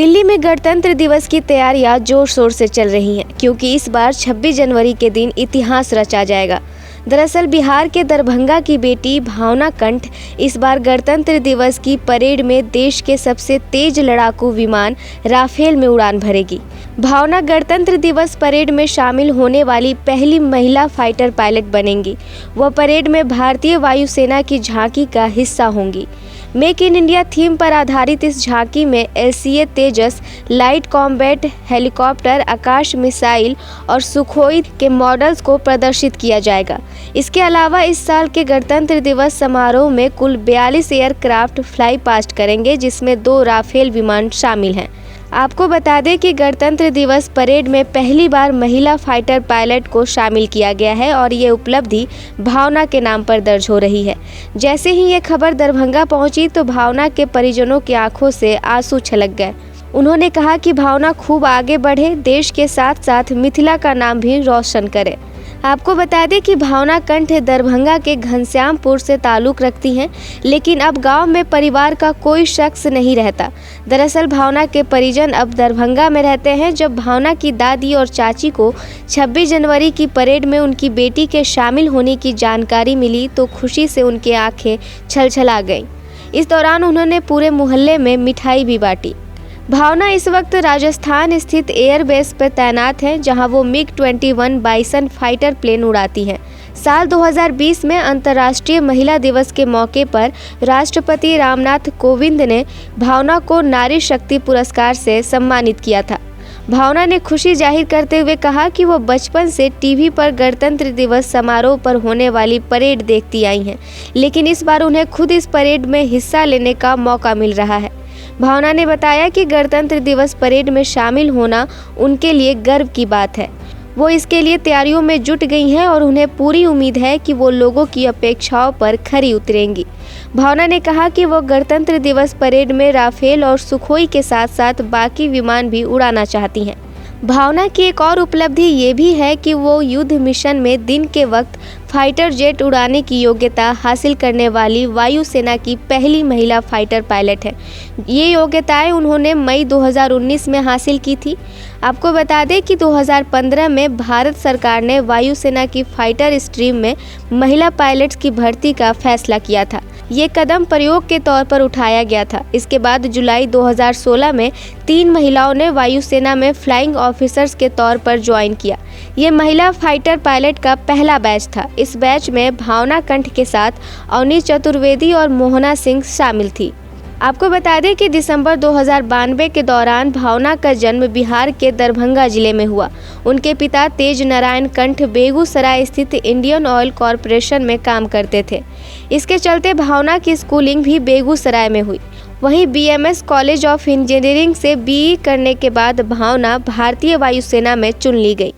दिल्ली में गणतंत्र दिवस की तैयारियां जोर शोर से चल रही हैं, क्योंकि इस बार 26 जनवरी के दिन इतिहास रचा जाएगा। दरअसल बिहार के दरभंगा की बेटी भावना कंठ इस बार गणतंत्र दिवस की परेड में देश के सबसे तेज लड़ाकू विमान राफेल में उड़ान भरेगी। भावना गणतंत्र दिवस परेड में शामिल होने वाली पहली महिला फाइटर पायलट बनेंगी। वह परेड में भारतीय वायुसेना की झांकी का हिस्सा होंगी। मेक इन इंडिया थीम पर आधारित इस झांकी में LCA तेजस लाइट कॉम्बैट हेलीकॉप्टर, आकाश मिसाइल और सुखोई के मॉडल्स को प्रदर्शित किया जाएगा। इसके अलावा इस साल के गणतंत्र दिवस समारोह में कुल 42 एयरक्राफ्ट फ्लाई पास्ट करेंगे, जिसमें 2 राफेल विमान शामिल हैं। आपको बता दें कि गणतंत्र दिवस परेड में पहली बार महिला फाइटर पायलट को शामिल किया गया है और ये उपलब्धि भावना के नाम पर दर्ज हो रही है। जैसे ही ये खबर दरभंगा पहुंची तो भावना के परिजनों की आंखों से आंसू छलक गए। उन्होंने कहा कि भावना खूब आगे बढ़े, देश के साथ साथ मिथिला का नाम भी रोशन करे। आपको बता दें कि भावना कंठ दरभंगा के घनश्यामपुर से ताल्लुक़ रखती हैं, लेकिन अब गांव में परिवार का कोई शख्स नहीं रहता। दरअसल भावना के परिजन अब दरभंगा में रहते हैं। जब भावना की दादी और चाची को 26 जनवरी की परेड में उनकी बेटी के शामिल होने की जानकारी मिली तो खुशी से उनकी आंखें छलछला गईं। इस दौरान उन्होंने पूरे मोहल्ले में मिठाई भी बांटी। भावना इस वक्त राजस्थान स्थित एयरबेस पर तैनात हैं, जहां वो MiG-21 बाइसन फाइटर प्लेन उड़ाती हैं। साल 2020 में अंतर्राष्ट्रीय महिला दिवस के मौके पर राष्ट्रपति रामनाथ कोविंद ने भावना को नारी शक्ति पुरस्कार से सम्मानित किया था। भावना ने खुशी जाहिर करते हुए कहा कि वो बचपन से टीवी पर गणतंत्र दिवस समारोह पर होने वाली परेड देखती आई हैं, लेकिन इस बार उन्हें खुद इस परेड में हिस्सा लेने का मौका मिल रहा है। भावना ने बताया कि गणतंत्र दिवस परेड में शामिल होना उनके लिए गर्व की बात है। वो इसके लिए तैयारियों में जुट गई हैं और उन्हें पूरी उम्मीद है कि वो लोगों की अपेक्षाओं पर खरी उतरेंगी। भावना ने कहा कि वो गणतंत्र दिवस परेड में राफेल और सुखोई के साथ साथ बाकी विमान भी उड़ाना चाहती हैं। भावना की एक और उपलब्धि ये भी है कि वो युद्ध मिशन में दिन के वक्त फाइटर जेट उड़ाने की योग्यता हासिल करने वाली वायुसेना की पहली महिला फाइटर पायलट है। ये योग्यताएं उन्होंने मई 2019 में हासिल की थी। आपको बता दें कि 2015 में भारत सरकार ने वायुसेना की फाइटर स्ट्रीम में महिला पायलट्स की भर्ती का फैसला किया था। ये कदम प्रयोग के तौर पर उठाया गया था। इसके बाद जुलाई 2016 में 3 महिलाओं ने वायुसेना में फ्लाइंग ऑफिसर्स के तौर पर ज्वाइन किया। ये महिला फाइटर पायलट का पहला बैच था। इस बैच में भावना कंठ के साथ अवनी चतुर्वेदी और मोहना सिंह शामिल थी। आपको बता दें कि दिसंबर 2092 के दौरान भावना का जन्म बिहार के दरभंगा जिले में हुआ। उनके पिता तेज नारायण कंठ बेगूसराय स्थित इंडियन ऑयल कॉरपोरेशन में काम करते थे। इसके चलते भावना की स्कूलिंग भी बेगूसराय में हुई। वहीं BMS कॉलेज ऑफ इंजीनियरिंग से BE करने के बाद भावना भारतीय वायुसेना में चुन ली गई।